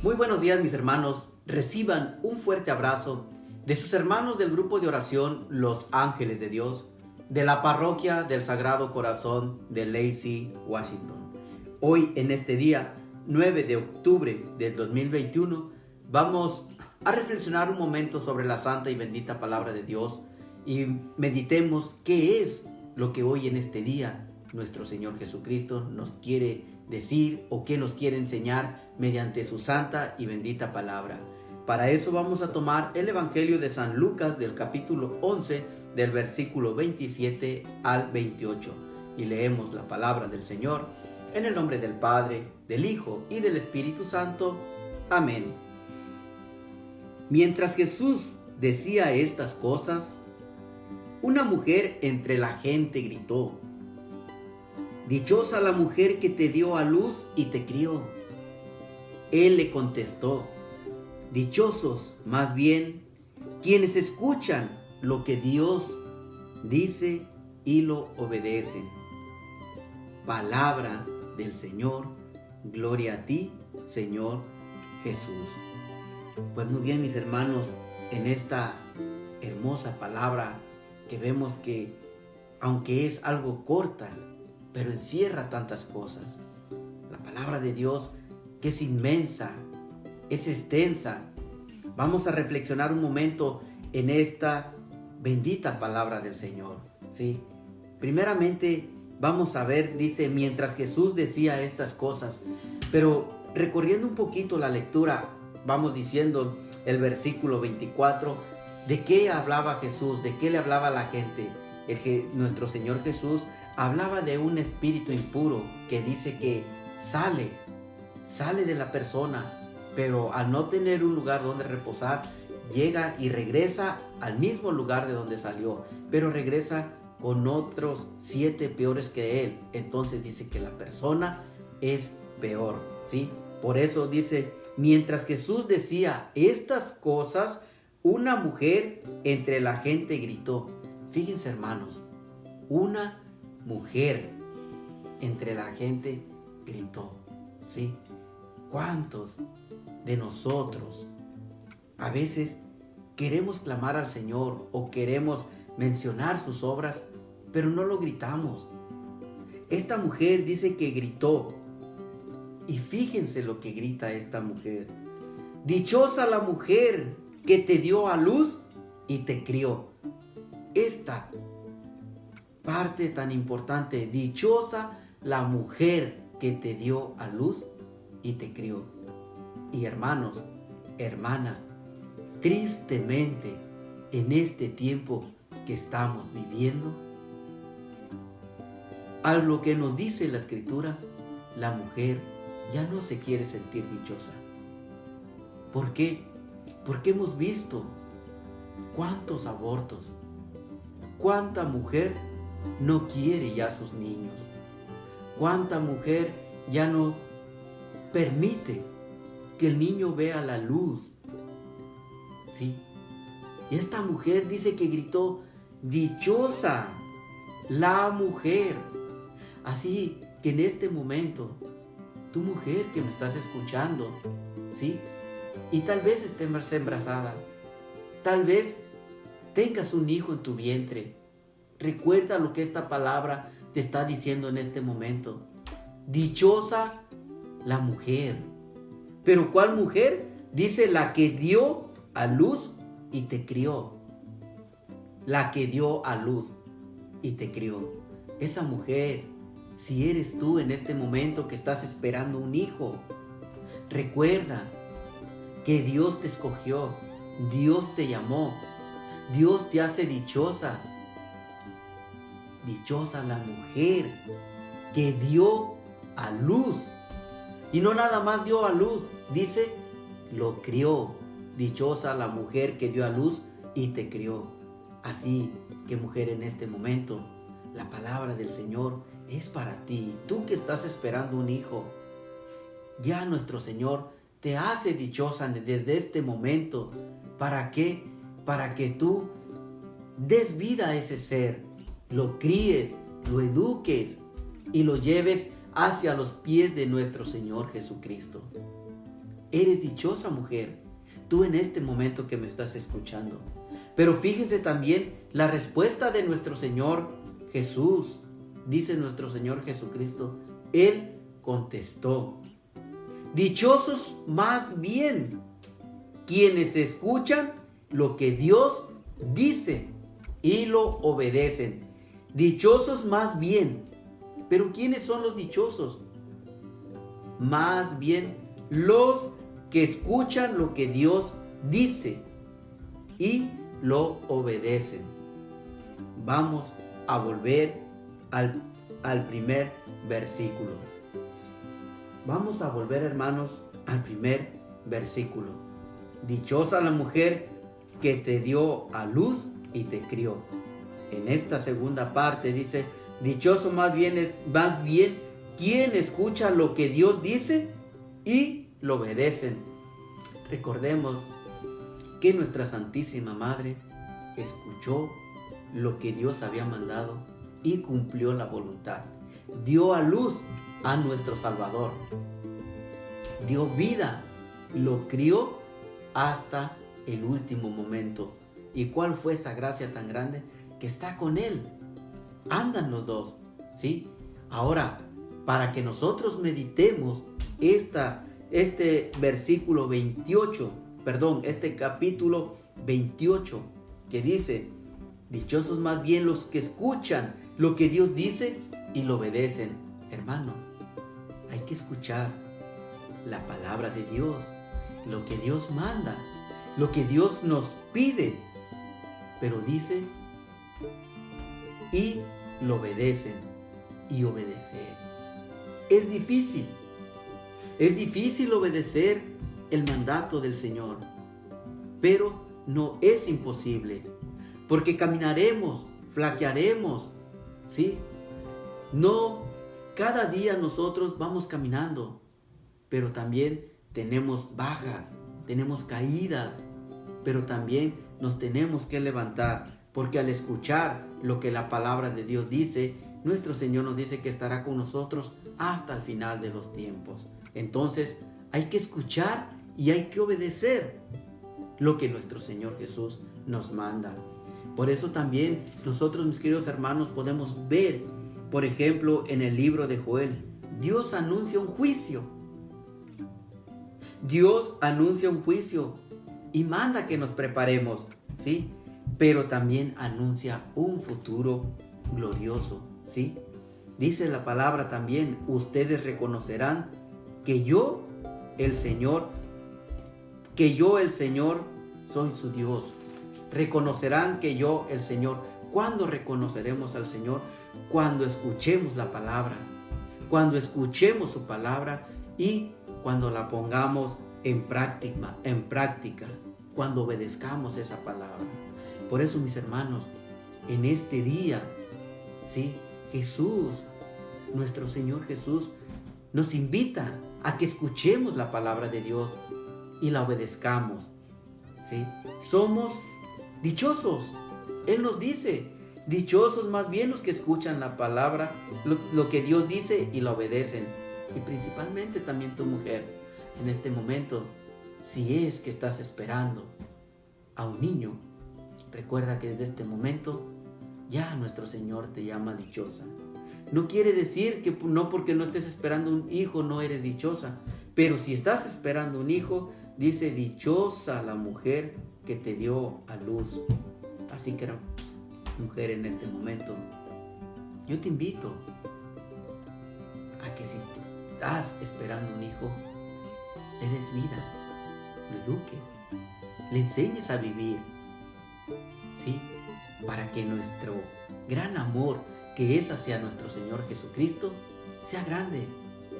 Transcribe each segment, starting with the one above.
Muy buenos días, mis hermanos. Reciban un fuerte abrazo de sus hermanos del grupo de oración Los Ángeles de Dios, de la parroquia del Sagrado Corazón de Lacey, Washington. Hoy, en este día 9 de octubre del 2021, vamos a reflexionar un momento sobre la santa y bendita palabra de Dios y meditemos qué es lo que hoy en este día nuestro Señor Jesucristo nos quiere decir o qué nos quiere enseñar mediante su santa y bendita palabra. Para eso vamos a tomar el Evangelio de San Lucas del capítulo 11 del versículo 27 al 28 y leemos la palabra del Señor en el nombre del Padre, del Hijo y del Espíritu Santo. Amén. Mientras Jesús decía estas cosas, una mujer entre la gente gritó: «Dichosa la mujer que te dio a luz y te crió». Él le contestó: «Dichosos, más bien, quienes escuchan lo que Dios dice y lo obedecen». Palabra del Señor. Gloria a ti, Señor Jesús. Pues muy bien, mis hermanos, en esta hermosa palabra que vemos que, aunque es algo corta, pero encierra tantas cosas. La palabra de Dios, que es inmensa, es extensa. Vamos a reflexionar un momento en esta bendita palabra del Señor, ¿sí? Primeramente, vamos a ver, dice, mientras Jesús decía estas cosas, pero recorriendo un poquito la lectura, vamos diciendo el versículo 24, ¿de qué hablaba Jesús? ¿De qué le hablaba a la gente? Nuestro Señor Jesús hablaba de un espíritu impuro que dice que sale de la persona, pero al no tener un lugar donde reposar, llega y regresa al mismo lugar de donde salió, pero regresa con otros 7 peores que él. Entonces dice que la persona es peor, ¿sí? Por eso dice, mientras Jesús decía estas cosas, una mujer entre la gente gritó. Fíjense, hermanos, una mujer entre la gente gritó, ¿sí? ¿Cuántos de nosotros a veces queremos clamar al Señor o queremos mencionar sus obras, pero no lo gritamos? Esta mujer dice que gritó, y fíjense lo que grita esta mujer: «Dichosa la mujer que te dio a luz y te crió». Esta parte tan importante, dichosa la mujer que te dio a luz y te crió. Y hermanos, hermanas, tristemente en este tiempo que estamos viviendo, a lo que nos dice la Escritura, la mujer ya no se quiere sentir dichosa. ¿Por qué? Porque hemos visto cuántos abortos, cuánta mujer no quiere ya a sus niños, cuánta mujer ya no permite que el niño vea la luz, ¿sí? Y esta mujer dice que gritó: «Dichosa la mujer». Así que en este momento, tu mujer que me estás escuchando, ¿sí? Y tal vez estés embarazada, tal vez tengas un hijo en tu vientre. Recuerda lo que esta palabra te está diciendo en este momento. Dichosa la mujer. ¿Pero cuál mujer? Dice la que dio a luz y te crió. La que dio a luz y te crió. Esa mujer, si eres tú en este momento que estás esperando un hijo, recuerda que Dios te escogió, Dios te llamó, Dios te hace dichosa. Dichosa la mujer que dio a luz. Y no nada más dio a luz, dice, lo crió. Dichosa la mujer que dio a luz y te crió. Así que, mujer, en este momento, la palabra del Señor es para ti. Tú que estás esperando un hijo, ya nuestro Señor te hace dichosa desde este momento. ¿Para qué? Para que tú des vida a ese ser, lo críes, lo eduques y lo lleves hacia los pies de nuestro Señor Jesucristo. Eres dichosa, mujer, tú en este momento que me estás escuchando. Pero fíjese también la respuesta de nuestro Señor Jesús. Dice nuestro Señor Jesucristo, Él contestó: dichosos más bien quienes escuchan lo que Dios dice y lo obedecen. Dichosos más bien. ¿Pero quiénes son los dichosos? Más bien los que escuchan lo que Dios dice y lo obedecen. Vamos a volver al primer versículo. Vamos a volver, hermanos, al primer versículo. Dichosa la mujer que te dio a luz y te crió. En esta segunda parte dice, dichoso más bien quien escucha lo que Dios dice y lo obedecen. Recordemos que nuestra Santísima Madre escuchó lo que Dios había mandado y cumplió la voluntad. Dio a luz a nuestro Salvador. Dio vida, lo crió hasta el último momento. ¿Y cuál fue esa gracia tan grande? Que está con Él. Andan los dos, ¿sí? Ahora, para que nosotros meditemos este versículo 28, este capítulo 28, que dice, dichosos más bien los que escuchan lo que Dios dice y lo obedecen. Hermano, hay que escuchar la palabra de Dios, lo que Dios manda, lo que Dios nos pide, pero dice, y lo obedecen, y obedecer. Es difícil obedecer el mandato del Señor, pero no es imposible, porque caminaremos, flaquearemos, ¿sí? No, cada día nosotros vamos caminando, pero también tenemos bajas, tenemos caídas, pero también nos tenemos que levantar, porque al escuchar lo que la palabra de Dios dice, nuestro Señor nos dice que estará con nosotros hasta el final de los tiempos. Entonces hay que escuchar y hay que obedecer lo que nuestro Señor Jesús nos manda. Por eso también nosotros, mis queridos hermanos, podemos ver, por ejemplo, en el libro de Joel, Dios anuncia un juicio. Dios anuncia un juicio y manda que nos preparemos, ¿sí? Pero también anuncia un futuro glorioso, ¿sí? Dice la palabra también, ustedes reconocerán que yo, el Señor, soy su Dios. Reconocerán que yo, el Señor. ¿Cuándo reconoceremos al Señor? Cuando escuchemos la palabra, cuando escuchemos su palabra y cuando la pongamos en práctica, cuando obedezcamos esa palabra. Por eso, mis hermanos, en este día, ¿sí? Jesús, nuestro Señor Jesús, nos invita a que escuchemos la palabra de Dios y la obedezcamos, ¿sí? Somos dichosos. Él nos dice, dichosos más bien los que escuchan la palabra, lo que Dios dice y la obedecen. Y principalmente también tu mujer, en este momento, si es que estás esperando a un niño, recuerda que desde este momento ya nuestro Señor te llama dichosa. No quiere decir que no porque no estés esperando un hijo no eres dichosa, pero si estás esperando un hijo, dice dichosa la mujer que te dio a luz. Así que, mujer, en este momento, yo te invito a que si estás esperando un hijo, le des vida, lo eduques, le enseñes a vivir, ¿sí? Para que nuestro gran amor, que es hacia nuestro Señor Jesucristo, sea grande.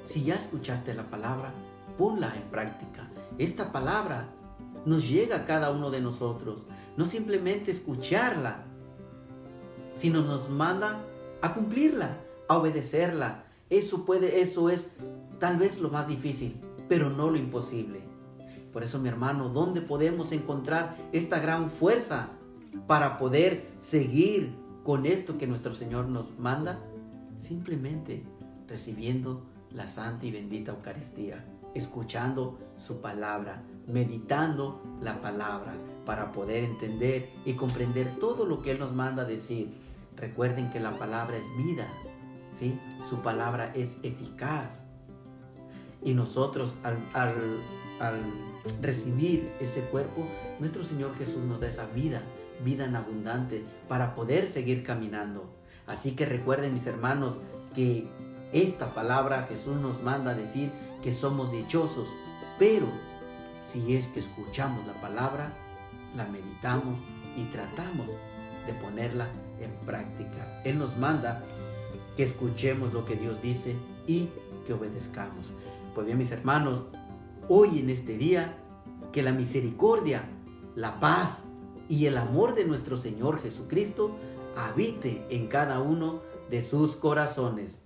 Si ya escuchaste la palabra, ponla en práctica. Esta palabra nos llega a cada uno de nosotros. No simplemente escucharla, sino nos manda a cumplirla, a obedecerla. Eso es tal vez lo más difícil, pero no lo imposible. Por eso, mi hermano, ¿dónde podemos encontrar esta gran fuerza para poder seguir con esto que nuestro Señor nos manda? Simplemente recibiendo la santa y bendita Eucaristía. escuchando su palabra, meditando la palabra para poder entender y comprender todo lo que Él nos manda decir. Recuerden que la palabra es vida, ¿sí? Su palabra es eficaz. Y nosotros al recibir ese cuerpo, nuestro Señor Jesús nos da esa vida en abundante para poder seguir caminando. Así que recuerden, mis hermanos, que esta palabra Jesús nos manda a decir que somos dichosos, pero si es que escuchamos la palabra, la meditamos y tratamos de ponerla en práctica. Él nos manda que escuchemos lo que Dios dice y que obedezcamos. Pues bien, mis hermanos, hoy en este día, que la misericordia, la paz y el amor de nuestro Señor Jesucristo habite en cada uno de sus corazones.